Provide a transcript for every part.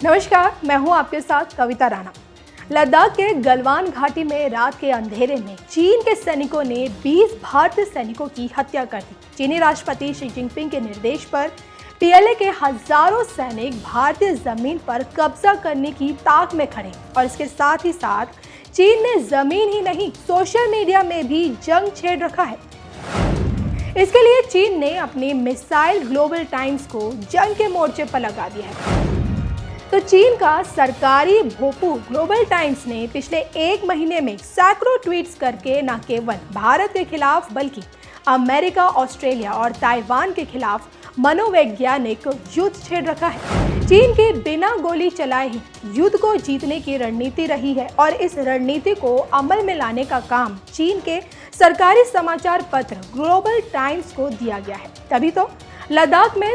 नमस्कार, मैं हूं आपके साथ कविता राणा। लद्दाख के गलवान घाटी में रात के अंधेरे में चीन के सैनिकों ने 20 भारतीय सैनिकों की हत्या कर दी। चीनी राष्ट्रपति शी जिनपिंग के निर्देश पर पीएलए के हजारों सैनिक भारतीय जमीन पर कब्जा करने की ताक में खड़े और इसके साथ ही साथ चीन ने जमीन ही नहीं, सोशल मीडिया में भी जंग छेड़ रखा है। इसके लिए चीन ने अपनी मिसाइल ग्लोबल टाइम्स को जंग के मोर्चे पर लगा दिया है। तो चीन का सरकारी भोपू ग्लोबल टाइम्स ने पिछले एक महीने में सैकड़ों ट्वीट्स करके न केवल भारत के खिलाफ बल्कि अमेरिका, ऑस्ट्रेलिया और ताइवान के खिलाफ मनोवैज्ञानिक युद्ध छेड़ रखा है। चीन के बिना गोली चलाए ही युद्ध को जीतने की रणनीति रही है और इस रणनीति को अमल में लाने का काम चीन के सरकारी समाचार पत्र ग्लोबल टाइम्स को दिया गया है। तभी तो लद्दाख में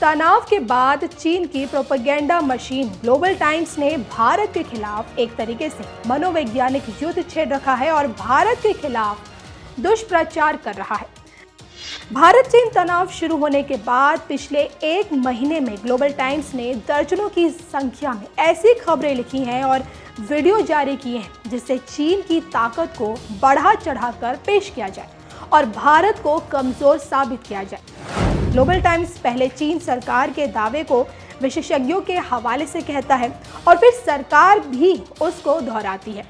तनाव के बाद चीन की प्रोपेगेंडा मशीन ग्लोबल टाइम्स ने भारत के खिलाफ एक तरीके से मनोवैज्ञानिक युद्ध छेड़ रखा है और भारत के खिलाफ दुष्प्रचार कर रहा है। भारत चीन तनाव शुरू होने के बाद पिछले एक महीने में ग्लोबल टाइम्स ने दर्जनों की संख्या में ऐसी खबरें लिखी हैं और वीडियो जारी किए हैं जिससे चीन की ताकत को बढ़ा चढ़ाकर पेश किया जाए और भारत को कमजोर साबित किया जाए। ग्लोबल टाइम्स पहले चीन सरकार के दावे को विशेषज्ञों के हवाले से कहता है और फिर सरकार भी उसको दोहराती है।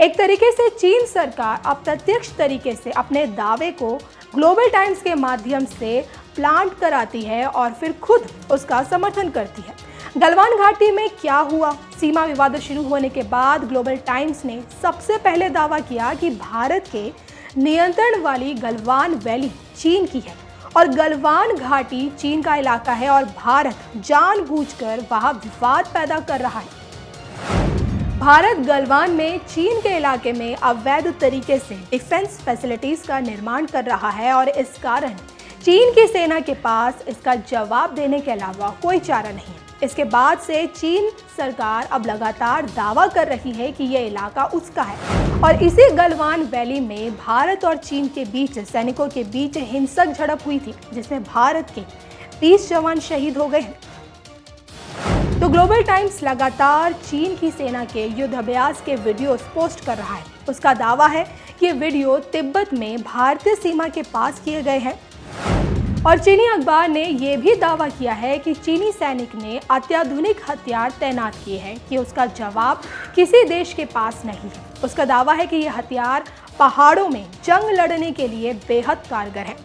एक तरीके से चीन सरकार अप्रत्यक्ष तरीके से अपने दावे को ग्लोबल टाइम्स के माध्यम से प्लांट कराती है और फिर खुद उसका समर्थन करती है। गलवान घाटी में क्या हुआ? सीमा विवाद शुरू होने के बाद ग्लोबल टाइम्स ने सबसे पहले दावा किया कि भारत के नियंत्रण वाली गलवान वैली चीन की है और गलवान घाटी चीन का इलाका है और भारत जानबूझकर वहां विवाद पैदा कर रहा है। भारत गलवान में चीन के इलाके में अवैध तरीके से डिफेंस फैसिलिटीज का निर्माण कर रहा है और इस कारण चीन की सेना के पास इसका जवाब देने के अलावा कोई चारा नहीं है। इसके बाद से चीन सरकार अब लगातार दावा कर रही है कि यह इलाका उसका है और इसी गलवान वैली में भारत और चीन के बीच सैनिकों के बीच हिंसक झड़प हुई थी जिसमें भारत के 30 जवान शहीद हो गए हैं। तो ग्लोबल टाइम्स लगातार चीन की सेना के युद्ध अभ्यास के वीडियोस पोस्ट कर रहा है। उसका दावा है कि ये वीडियो तिब्बत में भारतीय सीमा के पास किए गए हैं और चीनी अखबार ने यह भी दावा किया है कि चीनी सैनिक ने अत्याधुनिक हथियार तैनात किए हैं कि उसका जवाब किसी देश के पास नहीं है। उसका दावा है कि यह हथियार पहाड़ों में जंग लड़ने के लिए बेहद कारगर है।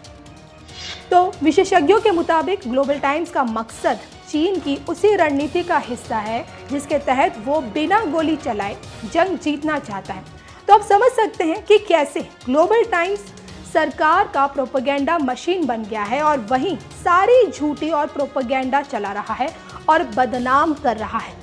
तो विशेषज्ञों के मुताबिक ग्लोबल टाइम्स का मकसद चीन की उसी रणनीति का हिस्सा है जिसके तहत वो बिना गोली चलाए जंग जीतना चाहता है। तो आप समझ सकते हैं कि कैसे ग्लोबल टाइम्स सरकार का प्रोपेगेंडा मशीन बन गया है और वहीं सारी झूठी और प्रोपेगेंडा चला रहा है और बदनाम कर रहा है।